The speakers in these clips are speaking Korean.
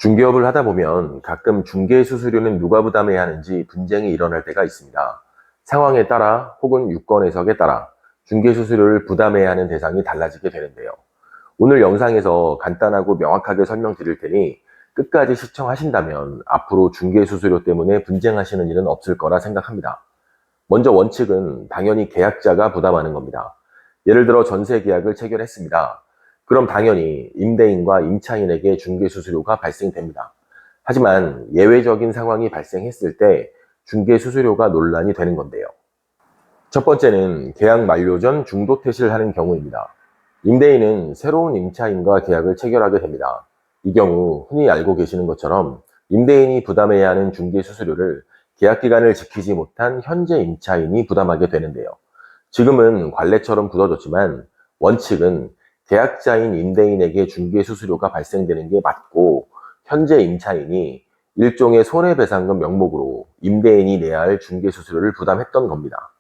중개업을 하다 보면 가끔 중개 수수료는 누가 부담해야 하는지 분쟁이 일어날 때가 있습니다. 상황에 따라 혹은 유권 해석에 따라 중개 수수료를 부담해야 하는 대상이 달라지게 되는데요. 오늘 영상에서 간단하고 명확하게 설명드릴 테니 끝까지 시청하신다면 앞으로 중개 수수료 때문에 분쟁하시는 일은 없을 거라 생각합니다. 먼저 원칙은 당연히 계약자가 부담하는 겁니다. 예를 들어 전세 계약을 체결했습니다. 그럼 당연히 임대인과 임차인에게 중개수수료가 발생됩니다. 하지만 예외적인 상황이 발생했을 때 중개수수료가 논란이 되는 건데요. 첫 번째는 계약 만료 전 중도퇴실을 하는 경우입니다. 임대인은 새로운 임차인과 계약을 체결하게 됩니다. 이 경우 흔히 알고 계시는 것처럼 임대인이 부담해야 하는 중개수수료를 계약기간을 지키지 못한 현재 임차인이 부담하게 되는데요. 지금은 관례처럼 굳어졌지만 원칙은 계약자인 임대인에게 중개수수료가 발생되는 게 맞고 현재 임차인이 일종의 손해배상금 명목으로 임대인이 내야 할 중개수수료를 부담했던 겁니다.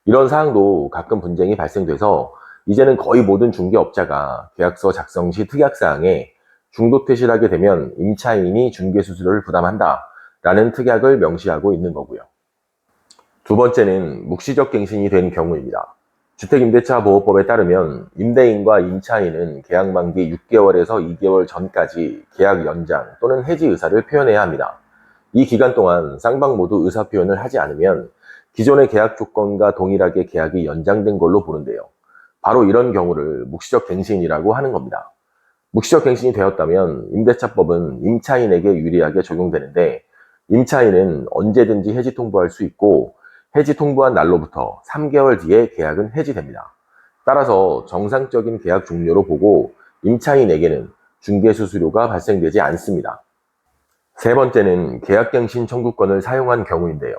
이런 사항도 가끔 분쟁이 발생돼서 이제는 거의 모든 중개업자가 계약서 작성 시 특약사항에 중도퇴실하게 되면 임차인이 중개수수료를 부담한다 라는 특약을 명시하고 있는 거고요. 두 번째는 묵시적 갱신이 된 경우입니다. 주택임대차보호법에 따르면 임대인과 임차인은 계약 만기 6개월에서 2개월 전까지 계약 연장 또는 해지 의사를 표현해야 합니다. 이 기간 동안 쌍방 모두 의사 표현을 하지 않으면 기존의 계약 조건과 동일하게 계약이 연장된 걸로 보는데요. 바로 이런 경우를 묵시적 갱신이라고 하는 겁니다. 묵시적 갱신이 되었다면 임대차법은 임차인에게 유리하게 적용되는데 임차인은 언제든지 해지 통보할 수 있고 해지 통보한 날로부터 3개월 뒤에 계약은 해지됩니다. 따라서 정상적인 계약 종료로 보고 임차인에게는 중개수수료가 발생되지 않습니다. 세 번째는 계약갱신 청구권을 사용한 경우인데요.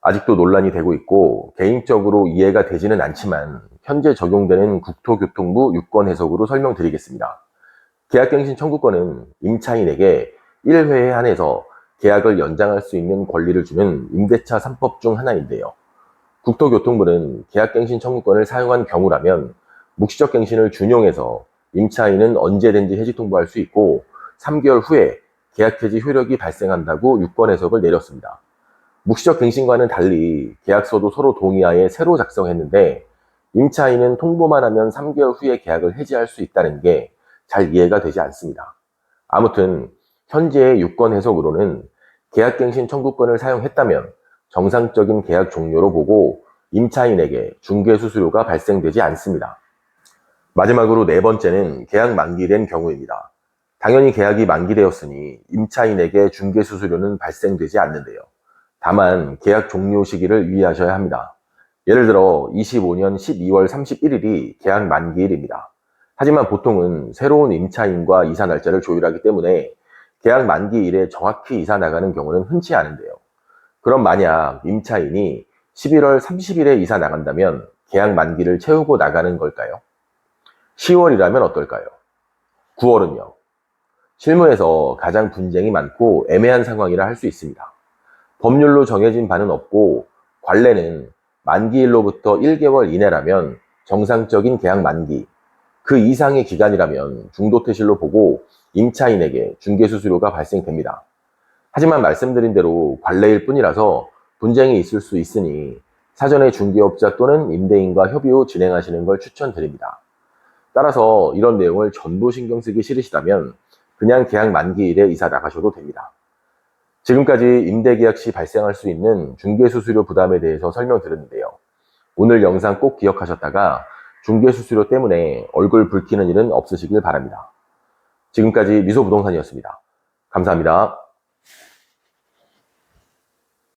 아직도 논란이 되고 있고 개인적으로 이해가 되지는 않지만 현재 적용되는 국토교통부 유권 해석으로 설명드리겠습니다. 계약갱신 청구권은 임차인에게 1회에 한해서 계약을 연장할 수 있는 권리를 주는 임대차 3법 중 하나인데요. 국토교통부는 계약갱신 청구권을 사용한 경우라면 묵시적 갱신을 준용해서 임차인은 언제든지 해지 통보할 수 있고 3개월 후에 계약 해지 효력이 발생한다고 유권 해석을 내렸습니다. 묵시적 갱신과는 달리 계약서도 서로 동의하에 새로 작성했는데 임차인은 통보만 하면 3개월 후에 계약을 해지할 수 있다는 게 잘 이해가 되지 않습니다. 아무튼 현재의 유권 해석으로는 계약갱신 청구권을 사용했다면 정상적인 계약 종료로 보고 임차인에게 중개수수료가 발생되지 않습니다. 마지막으로 네 번째는 계약 만기된 경우입니다. 당연히 계약이 만기되었으니 임차인에게 중개수수료는 발생되지 않는데요. 다만 계약 종료 시기를 유의하셔야 합니다. 예를 들어 25년 12월 31일이 계약 만기일입니다. 하지만 보통은 새로운 임차인과 이사 날짜를 조율하기 때문에 계약 만기일에 정확히 이사 나가는 경우는 흔치 않은데요. 그럼 만약 임차인이 11월 30일에 이사 나간다면 계약 만기를 채우고 나가는 걸까요? 10월이라면 어떨까요? 9월은요? 실무에서 가장 분쟁이 많고 애매한 상황이라 할 수 있습니다. 법률로 정해진 바는 없고 관례는 만기일로부터 1개월 이내라면 정상적인 계약 만기, 그 이상의 기간이라면 중도퇴실로 보고 임차인에게 중개수수료가 발생됩니다. 하지만 말씀드린 대로 관례일 뿐이라서 분쟁이 있을 수 있으니 사전에 중개업자 또는 임대인과 협의 후 진행하시는 걸 추천드립니다. 따라서 이런 내용을 전부 신경 쓰기 싫으시다면 그냥 계약 만기일에 이사 나가셔도 됩니다. 지금까지 임대계약 시 발생할 수 있는 중개수수료 부담에 대해서 설명드렸는데요. 오늘 영상 꼭 기억하셨다가 중개수수료 때문에 얼굴 붉히는 일은 없으시길 바랍니다. 지금까지 미소부동산이었습니다. 감사합니다.